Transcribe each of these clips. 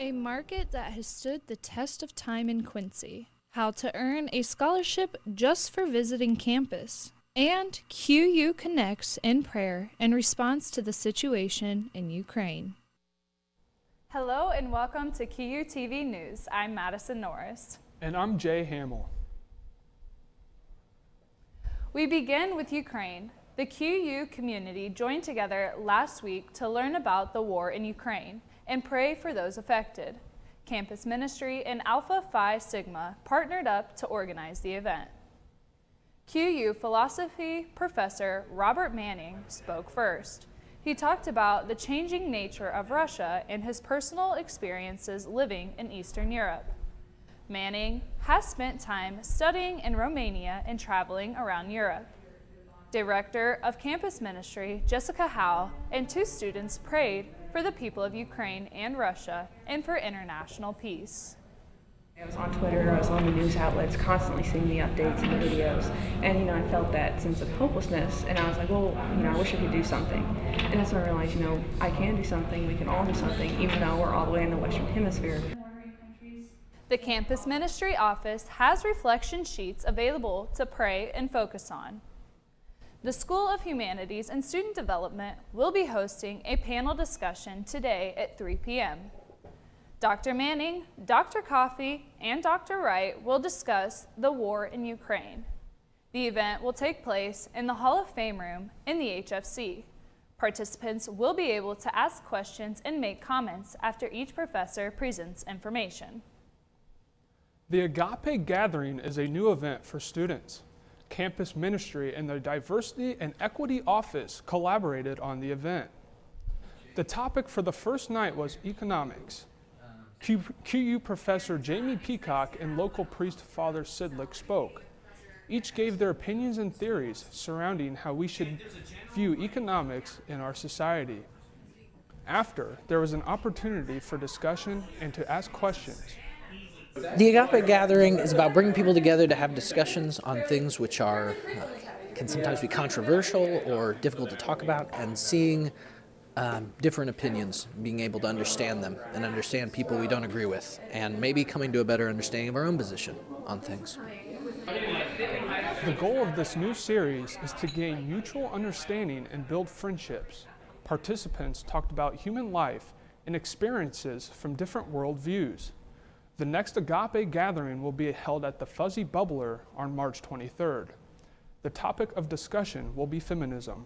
A market that has stood the test of time in Quincy. How to earn a scholarship just for visiting campus. And QU connects in prayer in response to the situation in Ukraine. Hello and welcome to QUTV News. I'm Madison Norris. And I'm Jay Hamill. We begin with Ukraine. The QU community joined together last week to learn about the war in Ukraine and pray for those affected. Campus Ministry and Alpha Phi Sigma partnered up to organize the event. QU philosophy professor Robert Manning spoke first. He talked about the changing nature of Russia and his personal experiences living in Eastern Europe. Manning has spent time studying in Romania and traveling around Europe. Director of Campus Ministry, Jessica Howe, and two students prayed for the people of Ukraine and Russia and for international peace. I was on Twitter, I was on the news outlets, constantly seeing the updates and the videos, and I felt that sense of hopelessness, and I was like, well, I wish I could do something. And that's when I realized, I can do something, we can all do something, even though we're all the way in the Western Hemisphere. The Campus Ministry office has reflection sheets available to pray and focus on. The School of Humanities and Student Development will be hosting a panel discussion today at 3 p.m. Dr. Manning, Dr. Coffey, and Dr. Wright will discuss the war in Ukraine. The event will take place in the Hall of Fame room in the HFC. Participants will be able to ask questions and make comments after each professor presents information. The Agape Gathering is a new event for students. Campus Ministry and the Diversity and Equity Office collaborated on the event. The topic for the first night was economics. QU professor Jamie Peacock and local priest Father Sidlick spoke. Each gave their opinions and theories surrounding how we should view economics in our society. After, there was an opportunity for discussion and to ask questions. The Agape Gathering is about bringing people together to have discussions on things which are can sometimes be controversial or difficult to talk about, and seeing different opinions, being able to understand them and understand people we don't agree with, and maybe coming to a better understanding of our own position on things. The goal of this new series is to gain mutual understanding and build friendships. Participants talked about human life and experiences from different worldviews. The next Agape Gathering will be held at the Fuzzy Bubbler on March 23rd. The topic of discussion will be feminism.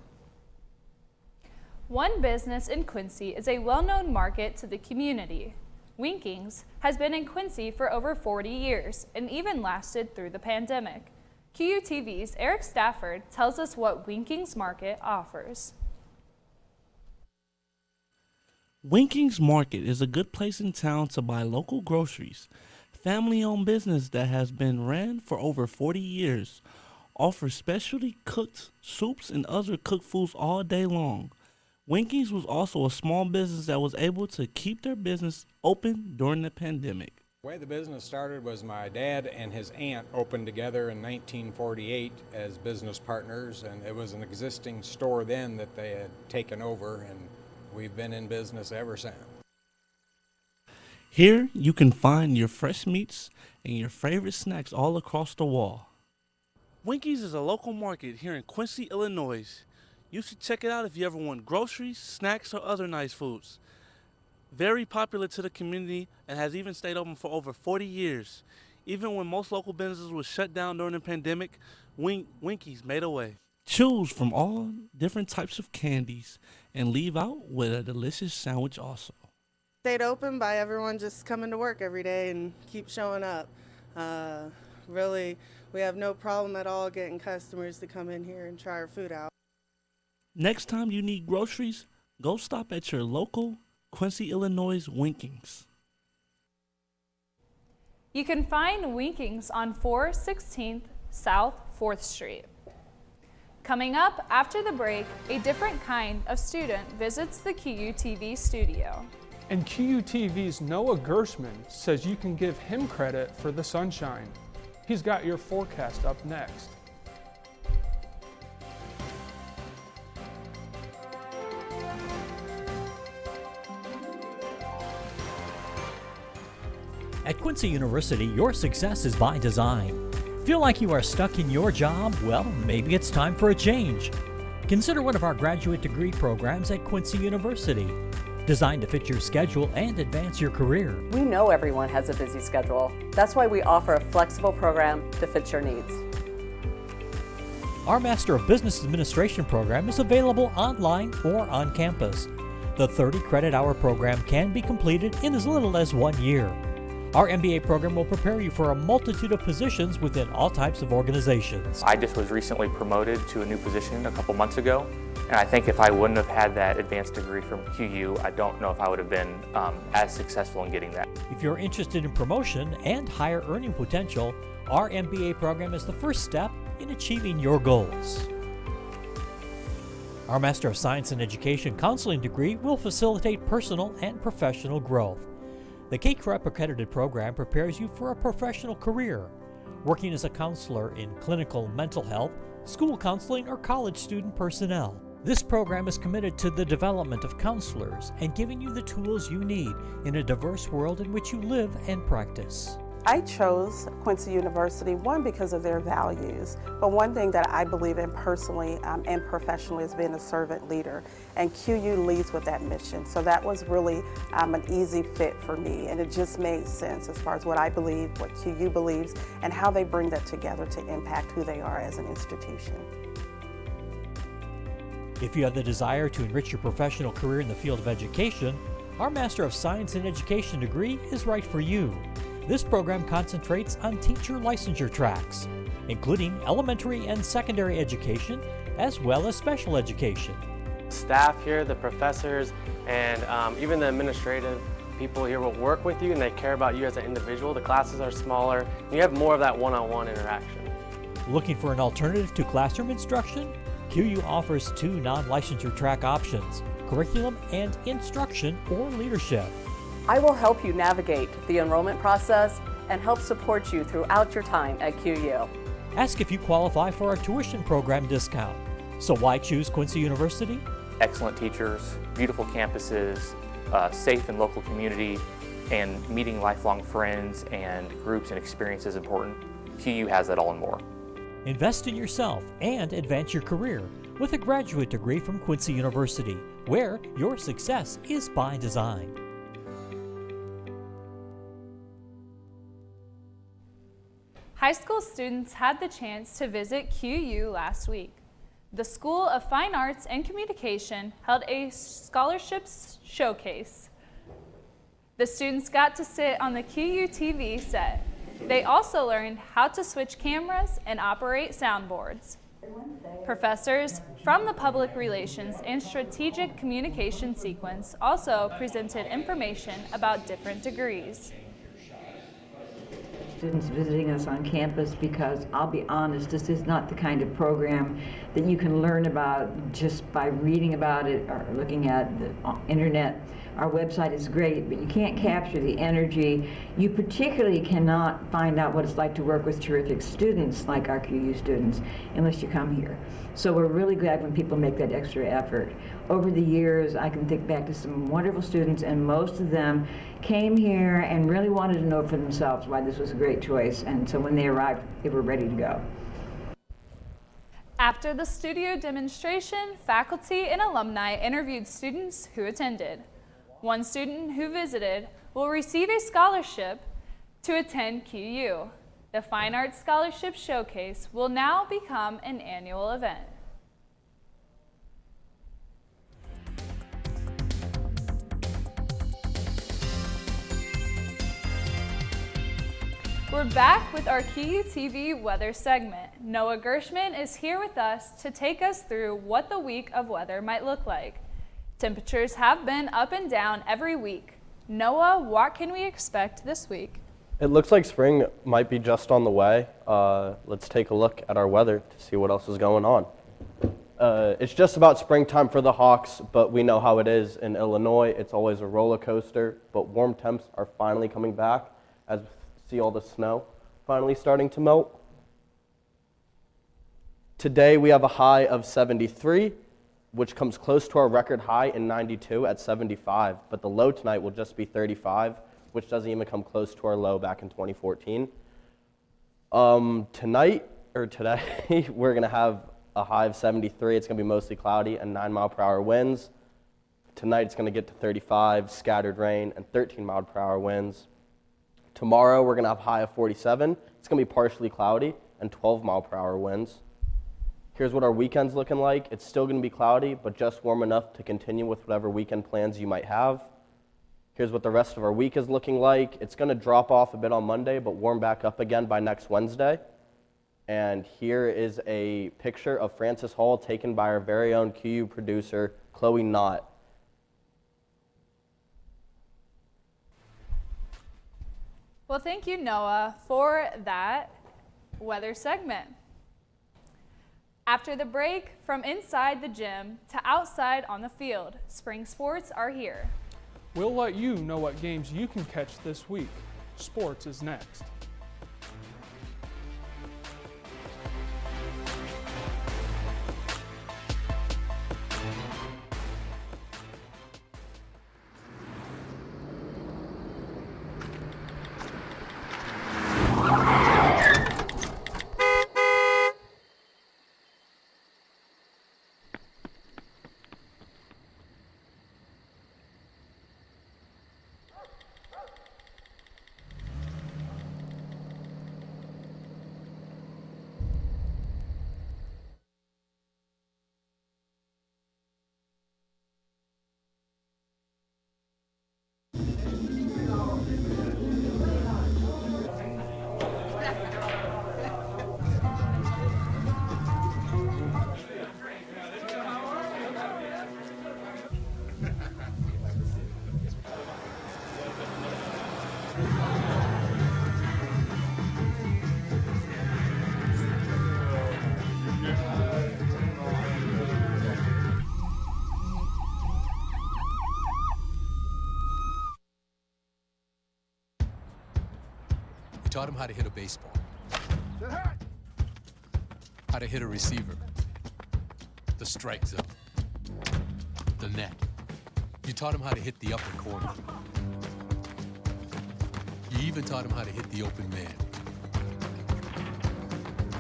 One business in Quincy is a well-known market to the community. Winkings has been in Quincy for over 40 years and even lasted through the pandemic. QUTV's Eric Stafford tells us what Winkings Market offers. Winkings Market is a good place in town to buy local groceries. Family-owned business that has been ran for over 40 years. Offers specialty cooked soups and other cooked foods all day long. Winkings was also a small business that was able to keep their business open during the pandemic. The way the business started was my dad and his aunt opened together in 1948 as business partners, and it was an existing store then that they had taken over, and we've been in business ever since. Here you can find your fresh meats and your favorite snacks all across the wall. Winkies is a local market here in Quincy, Illinois. You should check it out if you ever want groceries, snacks, or other nice foods. Very popular to the community and has even stayed open for over 40 years. Even when most local businesses were shut down during the pandemic, Winkies made a way. Choose from all different types of candies and leave out with a delicious sandwich also. Stayed open by everyone just coming to work every day and keep showing up. Really, we have no problem at all getting customers to come in here and try our food out. Next time you need groceries, go stop at your local Quincy, Illinois Winkings. You can find Winkings on 416th South 4th Street. Coming up after the break, a different kind of student visits the QUTV studio. And QUTV's Noah Gershman says you can give him credit for the sunshine. He's got your forecast up next. At Quincy University, your success is by design. Feel like you are stuck in your job? Well, maybe it's time for a change. Consider one of our graduate degree programs at Quincy University, designed to fit your schedule and advance your career. We know everyone has a busy schedule. That's why we offer a flexible program to fit your needs. Our Master of Business Administration program is available online or on campus. The 30 credit hour program can be completed in as little as 1 year. Our MBA program will prepare you for a multitude of positions within all types of organizations. I just was recently promoted to a new position a couple months ago, and I think if I wouldn't have had that advanced degree from QU, I don't know if I would have been as successful in getting that. If you're interested in promotion and higher earning potential, our MBA program is the first step in achieving your goals. Our Master of Science in Education counseling degree will facilitate personal and professional growth. The KCREP accredited program prepares you for a professional career, working as a counselor in clinical mental health, school counseling, or college student personnel. This program is committed to the development of counselors and giving you the tools you need in a diverse world in which you live and practice. I chose Quincy University, one, because of their values, but one thing that I believe in personally and professionally is being a servant leader, and QU leads with that mission. So that was really an easy fit for me, and it just made sense as far as what I believe, what QU believes, and how they bring that together to impact who they are as an institution. If you have the desire to enrich your professional career in the field of education, our Master of Science in Education degree is right for you. This program concentrates on teacher licensure tracks, including elementary and secondary education, as well as special education. Staff here, the professors, and even the administrative people here will work with you and they care about you as an individual. The classes are smaller, and you have more of that one-on-one interaction. Looking for an alternative to classroom instruction? QU offers 2 non-licensure track options, curriculum and instruction or leadership. I will help you navigate the enrollment process and help support you throughout your time at QU. Ask if you qualify for our tuition program discount. So why choose Quincy University? Excellent teachers, beautiful campuses, safe and local community, and meeting lifelong friends and groups and experiences is important. QU has that all and more. Invest in yourself and advance your career with a graduate degree from Quincy University, where your success is by design. High school students had the chance to visit QU last week. The School of Fine Arts and Communication held a scholarships showcase. The students got to sit on the QUTV set. They also learned how to switch cameras and operate soundboards. Professors from the Public Relations and Strategic Communication sequence also presented information about different degrees. Students visiting us on campus, because I'll be honest, this is not the kind of program that you can learn about just by reading about it or looking at the internet. Our website is great, but you can't capture the energy. You particularly cannot find out what it's like to work with terrific students like our QU students unless you come here. So we're really glad when people make that extra effort. Over the years, I can think back to some wonderful students, and most of them came here and really wanted to know for themselves why this was a great choice. And so when they arrived, they were ready to go. After the studio demonstration, faculty and alumni interviewed students who attended. One student who visited will receive a scholarship to attend QU. The Fine Arts Scholarship Showcase will now become an annual event. We're back with our QUTV weather segment. Noah Gershman is here with us to take us through what the week of weather might look like. Temperatures have been up and down every week. Noah, what can we expect this week? It looks like spring might be just on the way. Let's take a look at our weather to see what else is going on. It's just about springtime for the Hawks, but we know how it is in Illinois. It's always a roller coaster, but warm temps are finally coming back as we see all the snow finally starting to melt. Today we have a high of 73, which comes close to our record high in 92 at 75, but the low tonight will just be 35 which doesn't even come close to our low back in 2014. Today, we're going to have a high of 73. It's going to be mostly cloudy and 9-mile-per-hour winds. Tonight, it's going to get to 35, scattered rain, and 13-mile-per-hour winds. Tomorrow, we're going to have a high of 47. It's going to be partially cloudy and 12-mile-per-hour winds. Here's what our weekend's looking like. It's still going to be cloudy, but just warm enough to continue with whatever weekend plans you might have. Here's what the rest of our week is looking like. It's going to drop off a bit on Monday, but warm back up again by next Wednesday. And here is a picture of Francis Hall taken by our very own QU producer, Chloe Knott. Well, thank you, Noah, for that weather segment. After the break, from inside the gym to outside on the field, spring sports are here. We'll let you know what games you can catch this week. Sports is next. Taught him how to hit a baseball, how to hit a receiver, the strike zone, the net. You taught him how to hit the upper corner. You even taught him how to hit the open man.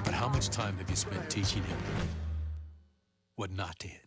But how much time have you spent teaching him what not to hit?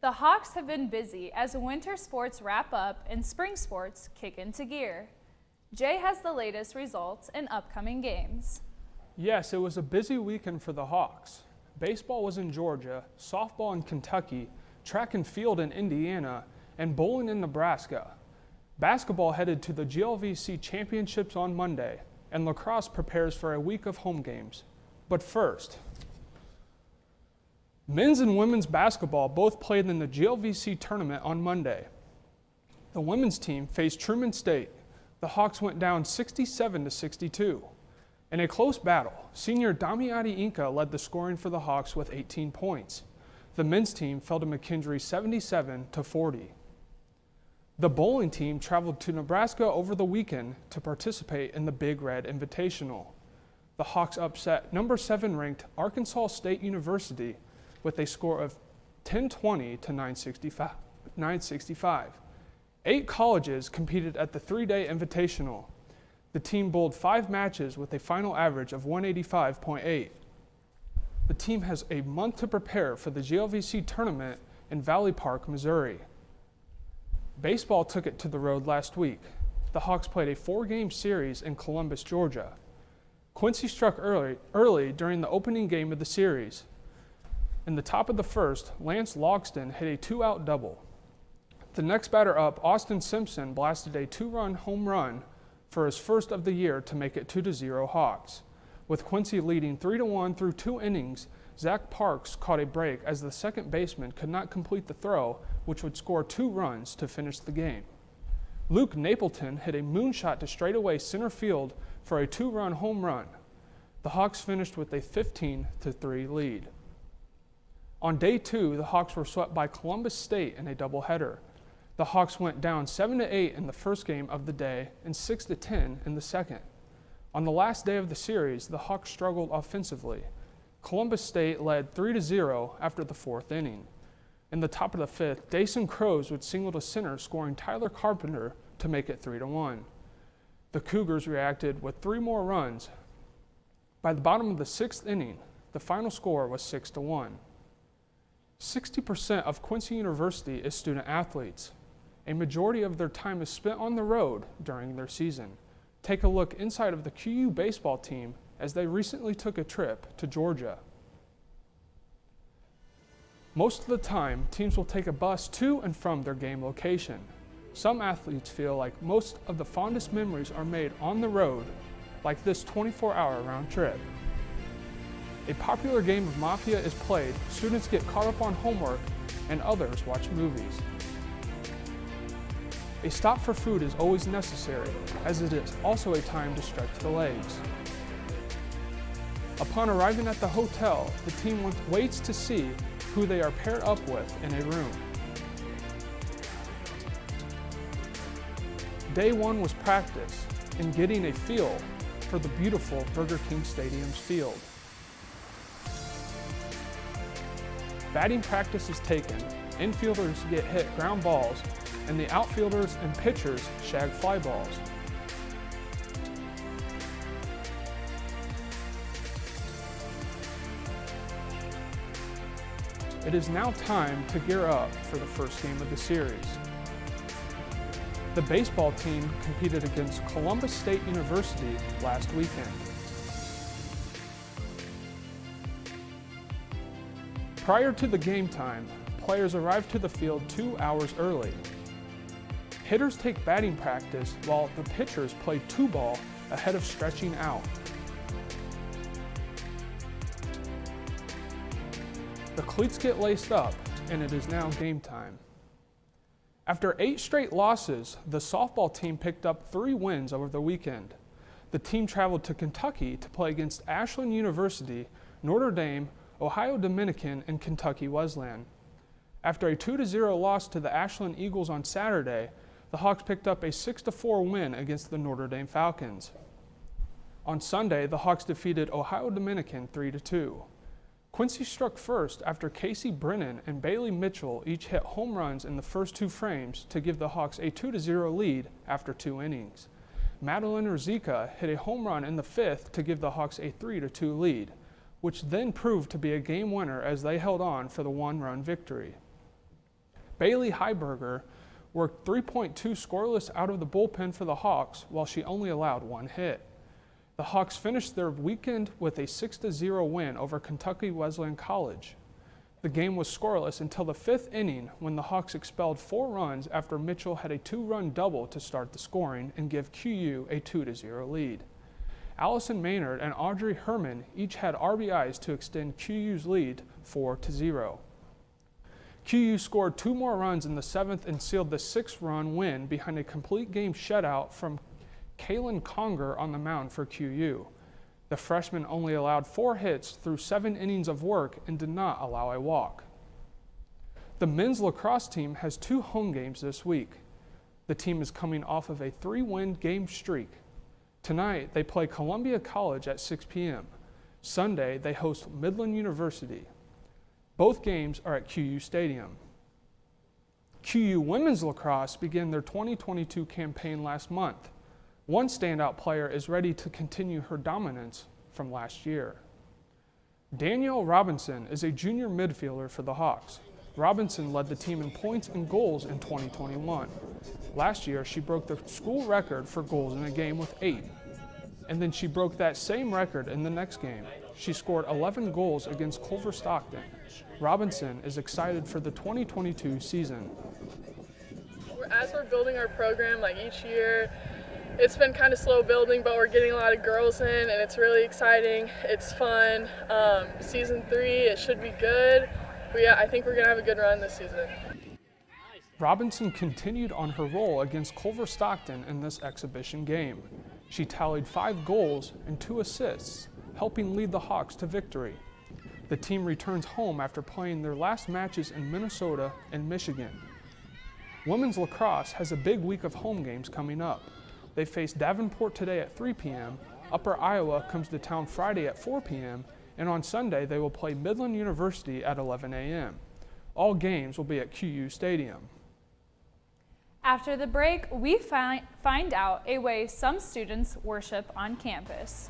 The Hawks have been busy as winter sports wrap up and spring sports kick into gear. Jay has the latest results and upcoming games. Yes, it was a busy weekend for the Hawks. Baseball was in Georgia, softball in Kentucky, track and field in Indiana, and bowling in Nebraska. Basketball headed to the GLVC championships on Monday, and lacrosse prepares for a week of home games. But first, men's and women's basketball both played in the GLVC tournament on Monday. The women's team faced Truman State. The Hawks went down 67-62. In a close battle, senior Damiani Inca led the scoring for the Hawks with 18 points. The men's team fell to McKendree 77-40. The bowling team traveled to Nebraska over the weekend to participate in the Big Red Invitational. The Hawks upset number 7 ranked Arkansas State University with a score of 1020 to 965. 8 colleges competed at the 3-day invitational. The team bowled 5 matches with a final average of 185.8. The team has a month to prepare for the GLVC tournament in Valley Park, Missouri. Baseball took it to the road last week. the Hawks played a 4-game series in Columbus, Georgia. Quincy struck early during the opening game of the series. In the top of the first, Lance Logston hit a 2-out double. The next batter up, Austin Simpson, blasted a 2-run home run for his first of the year to make it 2-0 Hawks. With Quincy leading 3-1 through 2 innings, Zach Parks caught a break as the second baseman could not complete the throw, which would score 2 runs to finish the game. Luke Napleton hit a moonshot to straightaway center field for a 2-run home run. The Hawks finished with a 15-3 lead. On day 2, the Hawks were swept by Columbus State in a doubleheader. The Hawks went down 7-8 in the first game of the day and 6-10 in the second. On the last day of the series, the Hawks struggled offensively. Columbus State led 3-0 after the 4th inning. In the top of the 5th, Dason Crows would single to center, scoring Tyler Carpenter to make it 3-1. The Cougars reacted with 3 more runs. By the bottom of the 6th inning, the final score was 6-1. 60% of Quincy University is student athletes. A majority of their time is spent on the road during their season. Take a look inside of the QU baseball team as they recently took a trip to Georgia. Most of the time, teams will take a bus to and from their game location. Some athletes feel like most of the fondest memories are made on the road, like this 24-hour round trip. A popular game of Mafia is played, students get caught up on homework, and others watch movies. A stop for food is always necessary, as it is also a time to stretch the legs. Upon arriving at the hotel, the team waits to see who they are paired up with in a room. Day 1 was practice in getting a feel for the beautiful Burger King Stadium's field. Batting practice is taken, infielders get hit ground balls, and the outfielders and pitchers shag fly balls. It is now time to gear up for the first game of the series. The baseball team competed against Columbus State University last weekend. Prior to the game time, players arrived to the field 2 hours early. Hitters take batting practice while the pitchers play 2-ball ahead of stretching out. The cleats get laced up, and it is now game time. After 8 straight losses, the softball team picked up 3 wins over the weekend. The team traveled to Kentucky to play against Ashland University, Notre Dame, Ohio Dominican, and Kentucky Wesleyan. After a 2-0 loss to the Ashland Eagles on Saturday, the Hawks picked up a 6-4 win against the Notre Dame Falcons. On Sunday, the Hawks defeated Ohio Dominican 3-2. Quincy struck first after Casey Brennan and Bailey Mitchell each hit home runs in the first 2 frames to give the Hawks a 2-0 lead after 2 innings. Madeline Ruzicka hit a home run in the 5th to give the Hawks a 3-2 lead, which then proved to be a game winner as they held on for the 1-run victory. Bailey Heiberger worked 3.2 scoreless out of the bullpen for the Hawks while she only allowed 1 hit. The Hawks finished their weekend with a 6-0 win over Kentucky Wesleyan College. The game was scoreless until the 5th inning when the Hawks expelled 4 runs after Mitchell had a 2-run double to start the scoring and give QU a 2-0 lead. Allison Maynard and Audrey Herman each had RBIs to extend QU's lead 4-0. QU scored 2 more runs in the 7th and sealed the 6-run win behind a complete game shutout from Kaylin Conger on the mound for QU. The freshman only allowed 4 hits through 7 innings of work and did not allow a walk. The men's lacrosse team has 2 home games this week. The team is coming off of a 3-win game streak. Tonight, they play Columbia College at 6 p.m. Sunday, they host Midland University. Both games are at QU Stadium. QU women's lacrosse began their 2022 campaign last month. One standout player is ready to continue her dominance from last year. Danielle Robinson is a junior midfielder for the Hawks. Robinson led the team in points and goals in 2021. Last year, she broke the school record for goals in a game with 8. And then she broke that same record in the next game. She scored 11 goals against Culver Stockton. Robinson is excited for the 2022 season. As we're building our program, like each year, it's been kind of slow building, but we're getting a lot of girls in, and it's really exciting. It's fun. Season 3, it should be good. But yeah, I think we're going to have a good run this season. Robinson continued on her role against Culver Stockton in this exhibition game. She tallied 5 goals and 2 assists, helping lead the Hawks to victory. The team returns home after playing their last matches in Minnesota and Michigan. Women's lacrosse has a big week of home games coming up. They face Davenport today at 3 p.m., Upper Iowa comes to town Friday at 4 p.m., and on Sunday they will play Midland University at 11 a.m. All games will be at QU Stadium. After the break, we find out a way some students worship on campus.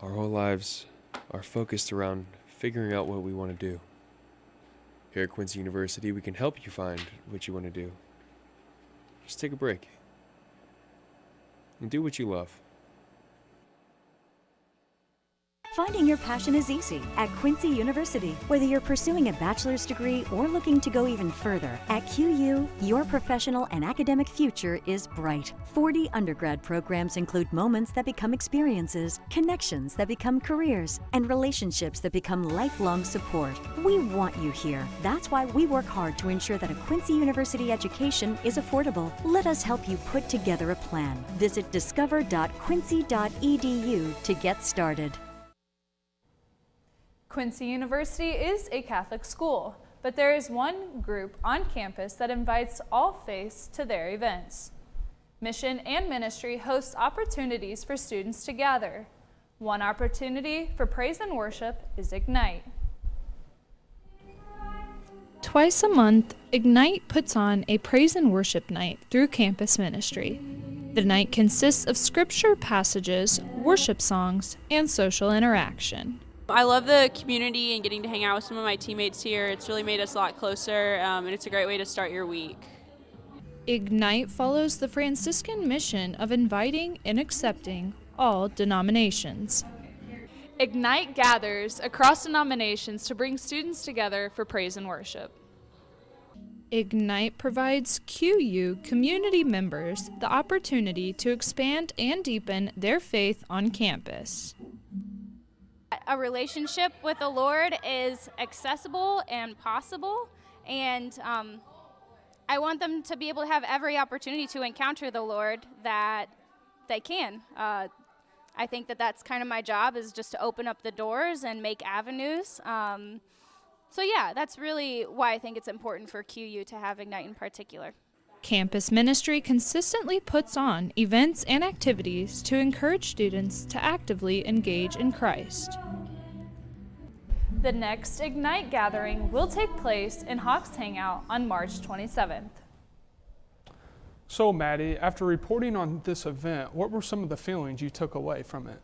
Our whole lives are focused around figuring out what we want to do. Here at Quincy University, we can help you find what you want to do. Just take a break and do what you love. Finding your passion is easy at Quincy University. Whether you're pursuing a bachelor's degree or looking to go even further, at QU, your professional and academic future is bright. 40 undergrad programs include moments that become experiences, connections that become careers, and relationships that become lifelong support. We want you here. That's why we work hard to ensure that a Quincy University education is affordable. Let us help you put together a plan. Visit discover.quincy.edu to get started. Quincy University is a Catholic school, but there is one group on campus that invites all faiths to their events. Mission and Ministry hosts opportunities for students to gather. One opportunity for praise and worship is Ignite. Twice a month, Ignite puts on a praise and worship night through campus ministry. The night consists of scripture passages, worship songs, and social interaction. I love the community and getting to hang out with some of my teammates here. It's really made us a lot closer, and it's a great way to start your week. Ignite follows the Franciscan mission of inviting and accepting all denominations. Ignite gathers across denominations to bring students together for praise and worship. Ignite provides QU community members the opportunity to expand and deepen their faith on campus. A relationship with the Lord is accessible and possible, and I want them to be able to have every opportunity to encounter the Lord that they can. I think that that's kind of my job, is just to open up the doors and make avenues. So yeah, that's really why I think it's important for QU to have Ignite in particular. Campus ministry consistently puts on events and activities to encourage students to actively engage in Christ. The next Ignite gathering will take place in Hawks Hangout on March 27th. So Maddie, after reporting on this event, what were some of the feelings you took away from it?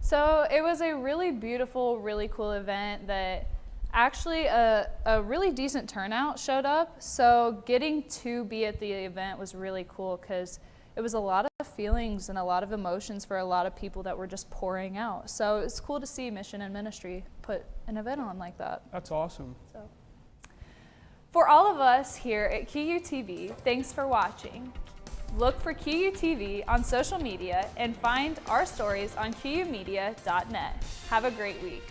So it was a really beautiful, really cool event that actually a really decent turnout showed up. So getting to be at the event was really cool because it was a lot of feelings and a lot of emotions for a lot of people that were just pouring out. So it's cool to see Mission and Ministry put an event on like that. That's awesome. So, for all of us here at QUTV, thanks for watching. Look for QUTV on social media and find our stories on QUmedia.net. Have a great week.